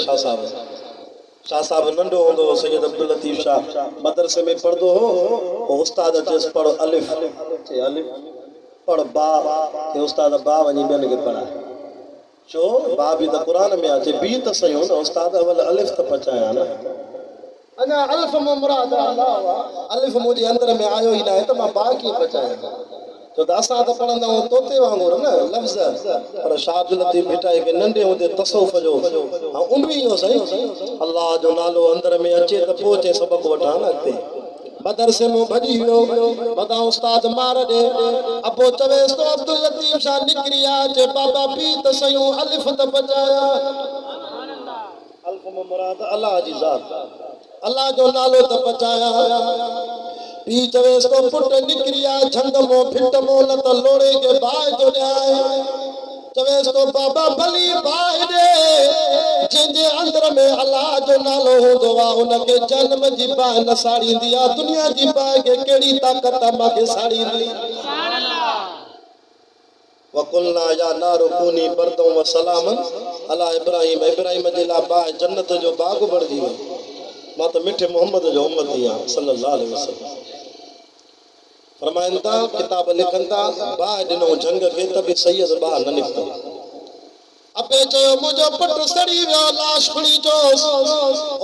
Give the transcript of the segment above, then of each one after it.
शाह साहब नंढो हूंदो हो सैयद अब्दुल लतीफ़ शाह मदरसे में पढ़दो हो उस्ताद अचेसि पढ़ अलिफ चए अलिफ पढ़ बा के उस्ताद बा वञी ॿियनि खे पढ़ाए छो बा बि त क़ुरान में अचे बी त सही न उस्ताद अवल अलिफ त पचाया न अञा अलिफ में मुराद अल्लाह अलिफ मुंहिंजे अंदर में आयो ई न आहे त मां बा कीअं पचायां छो त असां त पढ़ंदा आहियूं तोते वांगुरु न लफ़्ज़ पर शाह अब्दुल लतीफ़ भिटाई खे नंढे हूंदे तसौफ़ जो ऐं उनवी हो सही अल्लाह जो नालो अंदर में अचे त पोइ अचे सबक़ वठां न अॻिते मदरसे में भॼी वियो मथां उस्ताद मार ॾे अबो चवेसि तो अब्दुल लतीफ़ शाह निकिरी आहे चए बाबा पी त सयूं अलिफ त पचाया अल्फ में मुराद अल्लाह जी ज़ात अल्लाह जो नालो त पचाया पी चवेसि तो पुट निकिरी आहे झंग मो फिट मो न त लोड़े के बाहि जो ॾियाए चवेसि तो बाबा भली बाहि ॾे जंहिंजे अंदर में अल्लाह जो नालो हूंदो आहे उनखे जन्म जी बाहि न साड़ींदी आहे दुनिया जी बाहि खे कहिड़ी ताक़त मूंखे साड़ींदी वकुलना या नारो कूनी बरदों व सलामन अला इब्राहिम इब्राहिम जे लाइ बाहि जन्नत जो बाग़ बणिजी वियो मां त मिठे मोहम्मद जो उम्मती आहियां सल्लल्लाहु अलैहि वसल्लम फरमाइनि था किताब लिखनि था बाहि ॾिनो जंग खे त बि सैयद ॿार न निकितो अबे चयो मुंहिंजो पुटु सड़ी वियो लाश खणी चयोसि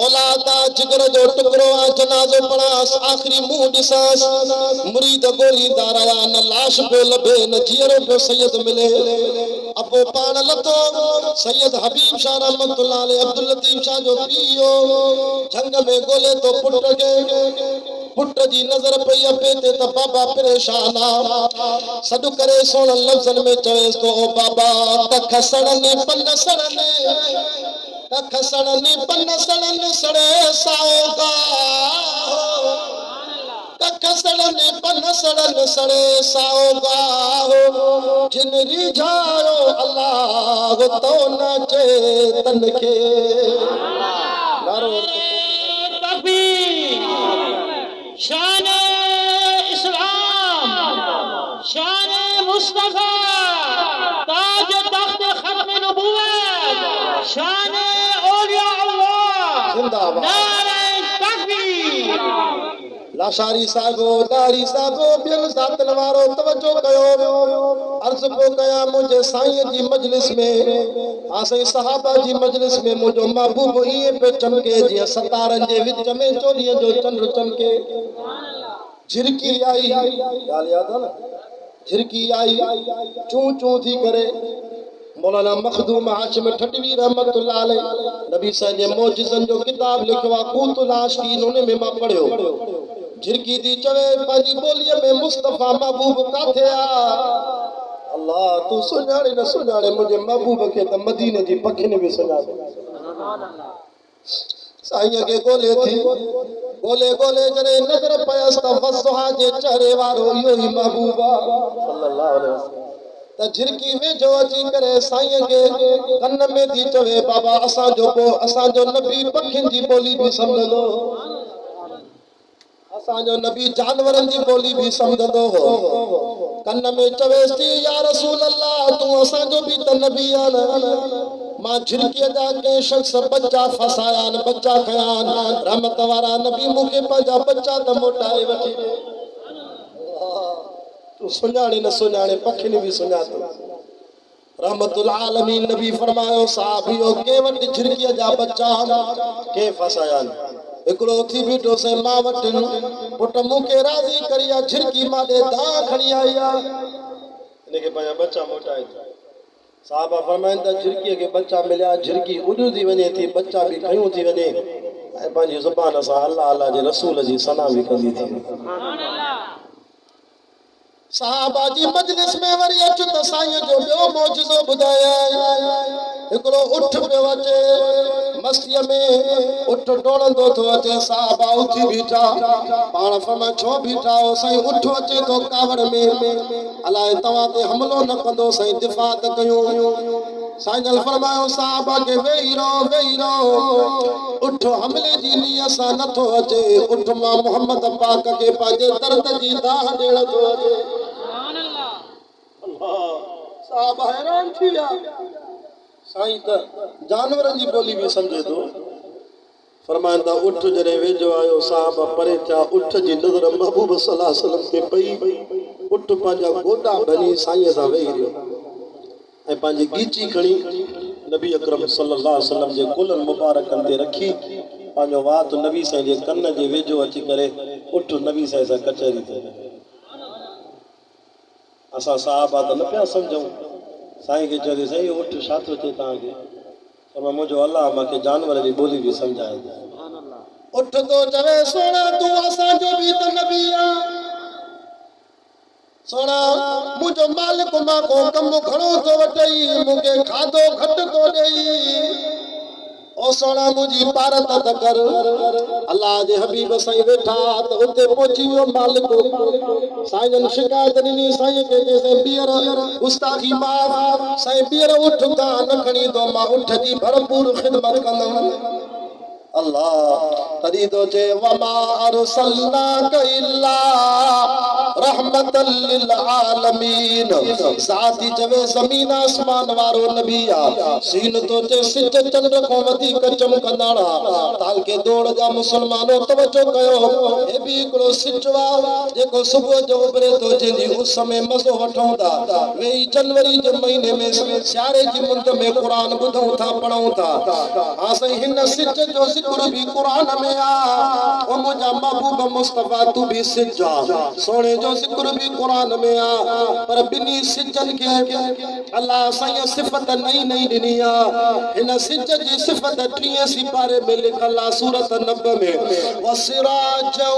औलाद जिगर जो टुकड़ो आहे जनाज़ो पढ़ांसि आख़िरी मुंहुं ॾिसांसि मुरीद ॻोल्हींदा रहिया न लाश पियो लभे न जीअरो पियो सैयद मिले अबो पाण लथो सैयद हबीब शाह रहमतुल्लाह अलैह अब्दुल लतीफ़ शाह जो पीउ झंग में ॻोल्हे तो पुट खे पुट जी नज़र पई अबे ते त बाबा परेशान सॾु करे सोणनि लफ़्ज़नि में चवेसि तो ओ बाबा कख सड़नि पन सड़नि कख सड़नि पन सड़नि सड़े साओगा कख सड़नि पन सड़नि सड़े साओगा जिन रिझायो अल्लाह तो न चेतन खे शान इस्लाम शान मुस्तफा ताज तख्त खत्म नबूवत शान औलिया अल्लाह जिंदाबाद नारे तकबीर लाशारी सागो दारी सागो बिल सातन वारो तवज्जो कयो अर्ज़ पो कया मुझे साईं जी मजलिस में आसे सहाबा जी मजलिस में मुझो महबूब इए पे चमके जिया सतारन जे विच में चोरीअ जो चंद्र चमके झिरकी आई ॻाल्हि याद है ना झिरकी आई चूं चूं थी करे मौलाना मखदूम हाशिम ठटवी रहमतुल्लाह अलैह नबी साईं जे मौजिज़नि जो किताब लिखियो आहे कूतुल आशिकीन उन में मां पढ़ियो झिरकी थी चवे पंहिंजी ॿोलीअ में मुस्तफ़ा महबूब काथे आ अल्लाह तू सुञाणे न सुञाणे मुंहिंजे महबूब खे त मदीने जी पखियुनि बि सुञाणे साईं खे ॻोल्हे थी ॻोल्हे ॻोल्हे जॾहिं नज़र पयसि त वसुहा जे चेहरे वारो इहो ई महबूब आहे सल्लल्लाहु अलैहि वसल्लम त झिरकी वेझो अची करे साईं खे कन में थी चवे बाबा असांजो नबी पखियुनि जी ॿोली बि सम्झंदो असांजो नबी जानवरनि जी ॿोली बि सम्झंदो हो कन में चवेसि थी या रसूल अल्लाह तूं असांजो बि त नबी आहे न मां झिरकीअ जा कंहिं शख़्स बच्चा फसाया आहिनि बच्चा खया आहिनि रहमत वारा नबी मूंखे पंहिंजा बच्चा त मोटाए वठी ॾे तूं सुञाणे न सुञाणे पखियुनि बि सुञातो रहमतुल आलमीन नबी फरमायो साहबियो के वटि झिरकीअ जा बच्चा के फसाया आहिनि हिकिड़ो उथी बीठो से मां वटि पुट मूंखे राज़ी करी आहे झिरकी मां ॾे दा खणी आई आहे हिनखे पंहिंजा बच्चा मोटाए साहबा फरमाइनि त झिरकीअ खे बच्चा मिलिया झिरकी उॾियूं थी वञे थी बच्चा बि खयूं थी वञे ऐं पंहिंजी ज़ुबान सां अल्लाह अल्लाह जे रसूल जी सना बि कंदी थी साहबा जी मजलिस में वरी अचु त साईं जो ॿियो मौजज़ो ॿुधाया हिकिड़ो उठ पियो अचे मस्तीअ में उठ डोड़ंदो थो अचे साहबा उथी बीठा पाण फरमाए छो बीठा हो साईं उठ अचे थो कावड़ में अलाए तव्हां ते हमिलो न कंदो साईं दिफ़ा त कयूं साईं जल फरमायो साहबा खे वेही रहो उठ हमले जी नीयत सां नथो अचे उठ मां मोहम्मद पाक खे पंहिंजे दर्द जी दाह ॾियण थो अचे साहब हैरान थी विया साईं त जानवरनि जी ॿोली बि सम्झे थो फरमाइनि था उठ जॾहिं वेझो आयो साहब परे थिया उठ जी नज़र महबूब सल्लल्लाहु अलैहि वसल्लम ते पई उठ पंहिंजा गोॾा भञी साईं सां वेही रहियो ऐं पंहिंजी गीची खणी नबी अकरम सल्लल्लाहु अलैहि वसल्लम जे कुलनि मुबारकनि ते रखी पंहिंजो वात नबी साईं जे कन जे वेझो अची करे उठ नबी साईं सां कचहरी ते असां साहबा त न पिया सम्झूं साईं खे चयोसीं साईं उठ छा थो थिए तव्हांखे पर मुंहिंजो अलाह मूंखे जानवर जी ॿोली बि सम्झाए उठ तो चवे सोना तूं असांजो बि त नबी आहे सोना मुंहिंजो मालिक मां को कमु घणो थो वठई मूंखे खाधो घटि थो ॾेई ओ सोना मुंहिंजी पारत त कर अलाह जे हबीब साईं वेठा त उते पहुची वियो मालिक साईं शिकायत ॾिनी साईं खे चइसि ॿीहर गुस्ताखी माफ़ साईं ॿीहर उठ खां न खणी थो मां उठ जी भरपूर ख़िदमत कंदुमि अल्लाह तॾहिं थो चए वमा अरसलनाक इल्ला रहमतल लिल आलमीन साथी चवे ज़मीन आसमान वारो नबी आ सीन तो चे सिज चंड को वधीक चमकंदाड़ा ताके दौड़ जा मुसलमानो तवज्जो कयो हे भी हिकिड़ो सिज आ जेको सुबुह जो उभरे तो जंहिंजी उस में मज़ो वठूं था वेही जनवरी जे महीने में सियारे जी मुंद में क़ुरान ॿुधूं था पढ़ूं था हाँ साईं हिन सिज जो ज़िक्र भी क़ुरान में आ ओ मुंहिंजा महबूब मुस्तफा तू भी सिज आ सोने जो ज़िक्र भी कुरान में आ पर बिनी सिजन के अल्लाह साईं सिफत नई नई ॾिनी आ हिन सिज जी सिफत 30 सिपारे में लिखल आ सूरत नब में वसिराजौ